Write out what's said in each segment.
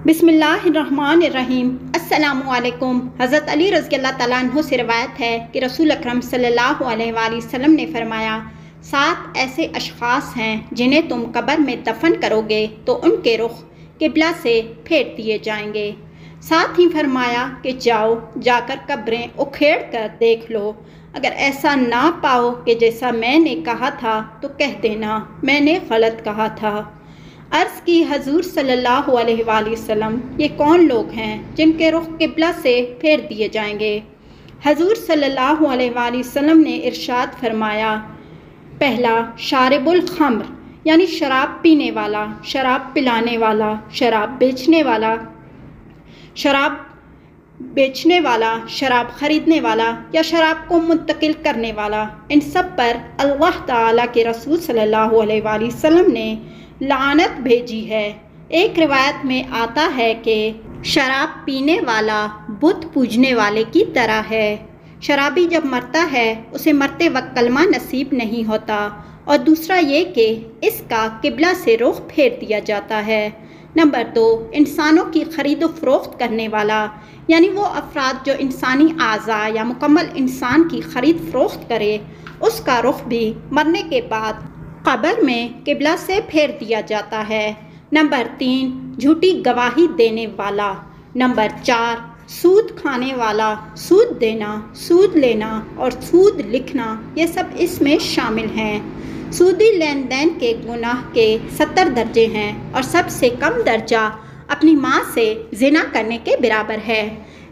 बिस्मिल्लाहिर्रहमानिर्रहीम। अस्सलाम वालेकुम। हज़रत अली रज़ी अल्लाह तआला अन्हु से रिवायत है कि रसूल अकरम सल्लल्लाहु अलैहि वसल्लम ने फरमाया, 7 ऐसे अशख़ास हैं जिन्हें तुम कब्र में दफन करोगे तो उनके रुख किबला से फेर दिए जाएंगे। साथ ही फरमाया कि जाओ जाकर कब्रें उखेड़ कर देख लो, अगर ऐसा ना पाओ कि जैसा मैंने कहा था तो कह देना मैंने गलत कहा था। अर्ज़ की, हजूर सल्लल्लाहु अलैहि वसल्लम, ये कौन लोग हैं जिनके रुख किबला से फेर दिए जाएंगे? हजूर सल्लल्लाहु अलैहि वसल्लम ने इरशाद फरमाया, पहला शारिबुल खम्र यानी शराब पीने वाला, शराब पिलाने वाला, शराब बेचने वाला, शराब ख़रीदने वाला या शराब को मुंतकिल करने वाला। इन सब पर अल्लाह ताला के रसूल सल्लल्लाहु अलैहि वसल्लम ने लानत भेजी है। एक रिवायत में आता है कि शराब पीने वाला बुत पूजने वाले की तरह है। शराबी जब मरता है उसे मरते वक्त कलमा नसीब नहीं होता। और दूसरा ये कि इसका किबला से रुख फेर दिया जाता है। नंबर 2, इंसानों की ख़रीद व फ़रोख्त करने वाला, यानी वो अफराद जो इंसानी आज़ा या मुकम्मल इंसान की ख़रीद फ़रोख्त करे, उसका रुख भी मरने के बाद कब्र में किबला से फेर दिया जाता है। नंबर 3, झूठी गवाही देने वाला। नंबर 4, सूद खाने वाला, सूद देना, सूद लेना और सूद लिखना, ये सब इसमें शामिल हैं। सूदी लेन देन के गुनाह के 70 दर्जे हैं और सबसे कम दर्जा अपनी माँ से ज़िना करने के बराबर है।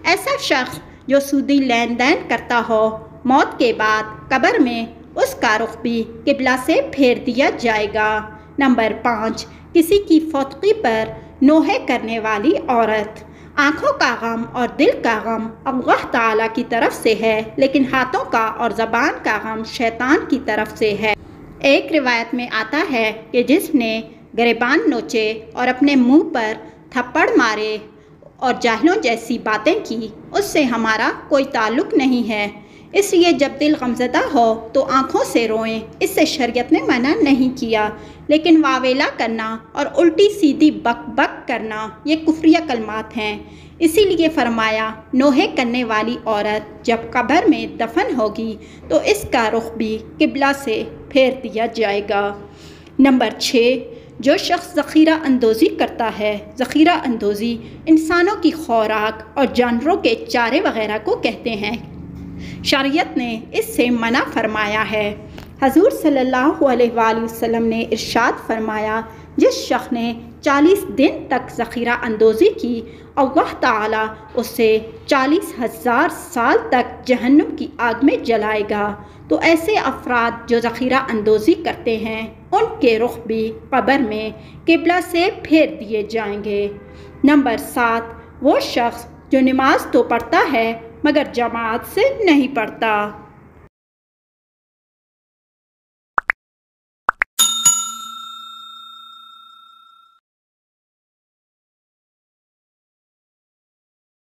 ऐसा शख्स जो सूदी लेन देन करता हो, मौत के बाद कब्र में उसका रुख भी किबला से फेर दिया जाएगा। नंबर 5, किसी की फौतगी पर नोहे करने वाली औरत। आँखों का गम और दिल का गम अल्लाह ताला की तरफ से है, लेकिन हाथों का और ज़बान का गम शैतान की तरफ से है। एक रिवायत में आता है कि जिसने गिरेबान नोचे और अपने मुंह पर थप्पड़ मारे और जाहिलों जैसी बातें की, उससे हमारा कोई ताल्लुक़ नहीं है। इसलिए जब दिल गमज़दा हो तो आँखों से रोएं, इससे शरीयत ने मना नहीं किया। लेकिन वावेला करना और उल्टी सीधी बक बक करना ये कुफ्रिया कलमात हैं। इसीलिए फरमाया, नोहे करने वाली औरत जब कब्र में दफन होगी तो इसका रुख भी किबला से फेर दिया जाएगा। नंबर 6, जो शख्स ज़ख़ीरा अंदोज़ी करता है। ज़ख़ीरा अंदोज़ी इंसानों की खुराक और जानवरों के चारे वगैरह को कहते हैं। शरीयत ने इससे मना फरमाया है। हजूर सल्लल्लाहु अलैहि वसल्लम ने इरशाद फरमाया, जिस शख्स ने 40 दिन तक ज़ख़ीरा अंदोज़ी की, अल्लाह ताला उसे 40,000 साल तक जहन्नुम की आग में जलाएगा। तो ऐसे अफराद जो ज़ख़ीरा अंदोज़ी करते हैं, उनके रुख भी कब्र में किबला से फेर दिए जाएंगे। नंबर 7, वो शख्स जो नमाज तो पढ़ता है मगर जमात से नहीं पढ़ता।